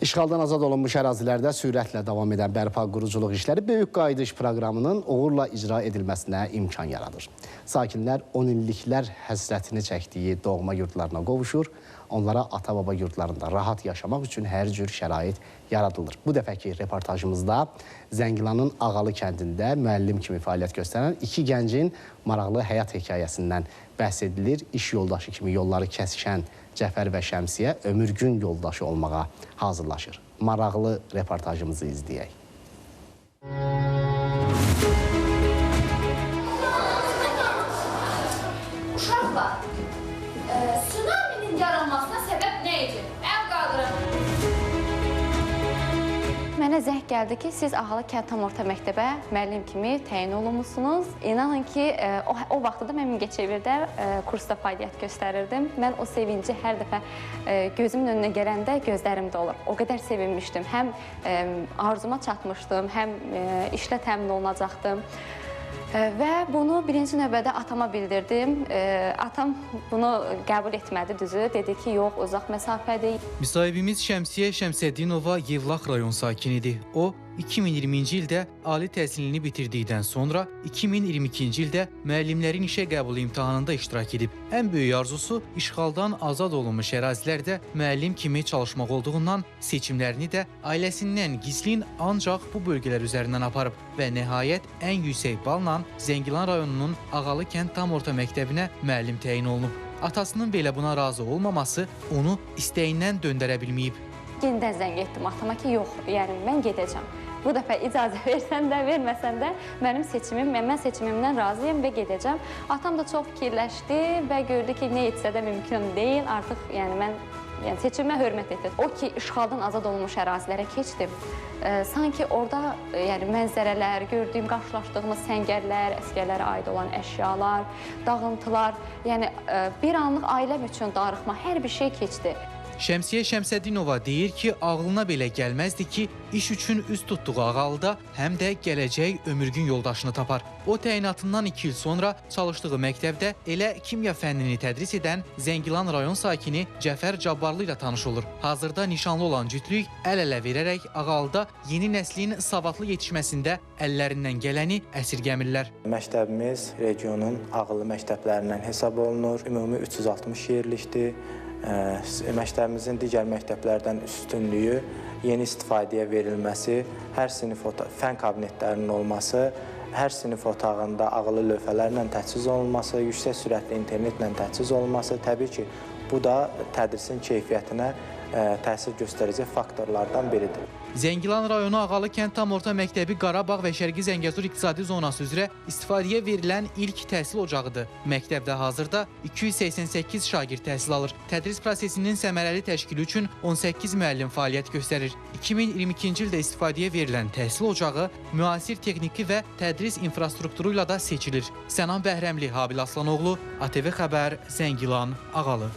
İşğaldan azad olunmuş ərazilərdə sürətlə davam edən bərpa quruculuq işləri böyük qayıdış proqramının uğurla icra edilməsinə imkan yaradır. Sakinlər 10 illiklər həsrətini çəkdiyi doğma yurdlarına qovuşur, onlara ata-baba yurdlarında rahat yaşamaq üçün hər cür şərait yaradılır. Bu dəfəki reportajımızda Zəngilanın Ağalı kəndində müəllim kimi fəaliyyət göstərən iki gəncin maraqlı həyat hekayəsindən bəhs edilir. İş yoldaşı kimi yolları kəsişən Cəfər və Şəmsiyə ömür gün yoldaşı olmağa hazırlaşır. Maraqlı reportajımızı izləyək. Uşaqlar, tsunaminin yaranmasına səbəb nə idi? Əl qaldırın. Mənə zəng gəldi ki, siz Ağalı kənd tam orta məktəbə müəllim kimi təyin olunmuşsunuz. İnanın ki, o vaxtda da mən Mingəçevirdə kursda fəaliyyət göstərirdim. Mən o sevinci hər dəfə gözümün önünə gələndə gözlərimdə olur. O qədər sevinmişdim. Həm arzuma çatmışdım, həm işlə təmin olunacaqdım. Və bunu birinci növbədə atama bildirdim. Atam bunu qəbul etmədi düzü. Dedi ki, yox, uzaq məsafədir. Müsahibimiz Şəmsiyə Şəmsəddinova Yevlax rayon sakinidir. O, 2020-ci ildə ali təhsilini bitirdikdən sonra 2022-ci ildə müəllimlərin işə qəbulu imtahanında iştirak edib. Ən böyük arzusu işğaldan azad olunmuş ərazilərdə müəllim kimi çalışmaq olduğundan seçimlərini də ailəsindən gizlin ancaq bu bölgələr üzərindən aparıb və nəhayət ən yüksək balla Zəngilan rayonunun Ağalı kənd tam orta məktəbinə müəllim təyin olunub. Atasının belə buna razı olmaması onu istəyindən döndərə bilməyib. Yenidən zəng etdim atama ki, yox, yəni mən gedəcəm. Bu dəfə icazə versən də, verməsən də mənim seçimim, mən seçimimdən razıyam və gedəcəm. Atam da çox fikirləşdi və gördü ki, nə etsə də mümkün deyil. Artıq mən seçimimə hörmət etdi. O ki, işğaldan azad olunmuş ərazilərə keçdim. Sanki orada mənzərələr, gördüyüm, qarşılaşdığımız səngərlər, əsgərlərə aid olan əşyalar, dağıntılar, bir anlıq ailəm üçün darıxma, hər bir şey keçdi. Şəmsiyə Şəmsəddinova deyir ki, ağlına belə gəlməzdi ki, iş üçün üz tutduğu Ağalıda həm də gələcək ömürgün yoldaşını tapar. O təyinatından 2 il sonra çalışdığı məktəbdə elə kimya fənnini tədris edən Zəngilan rayon sakini Cəfər Cabbarlı ilə tanış olur. Hazırda nişanlı olan cütlük əl-ələ verərək Ağalıda yeni nəslin savadlı yetişməsində əllərindən gələni əsirgəmirlər. Məktəbimiz regionun ağıllı məktəblərindən hesab olunur. Ümumi 360 yerlikdir. Məktəbimizin digər məktəblərdən üstünlüyü, yeni istifadəyə verilməsi, hər sinif fən kabinetlərinin olması, hər sinif otağında ağıllı lövhələrlə təchiz olunması, yüksək sürətli internetlə təchiz olunması, təbii ki, bu da tədrisin keyfiyyətinə təsir göstərəcək faktorlardan biridir. Zəngilan rayonu Ağalı kənd tam orta məktəbi Qarabağ və Şərqi Zəngəzur iqtisadi zonası üzrə istifadəyə verilən ilk təhsil ocağıdır. Məktəbdə hazırda 288 şagird təhsil alır. Tədris prosesinin səmərəli təşkili üçün 18 müəllim fəaliyyət göstərir. 2022-ci ildə istifadəyə verilən təhsil ocağı müasir texniki və tədris infrastrukturu ilə da seçilir. Sənan Bəhrəmli, Habil Aslanoğlu, ATV Xəbər, Zəngilan, Ağalı.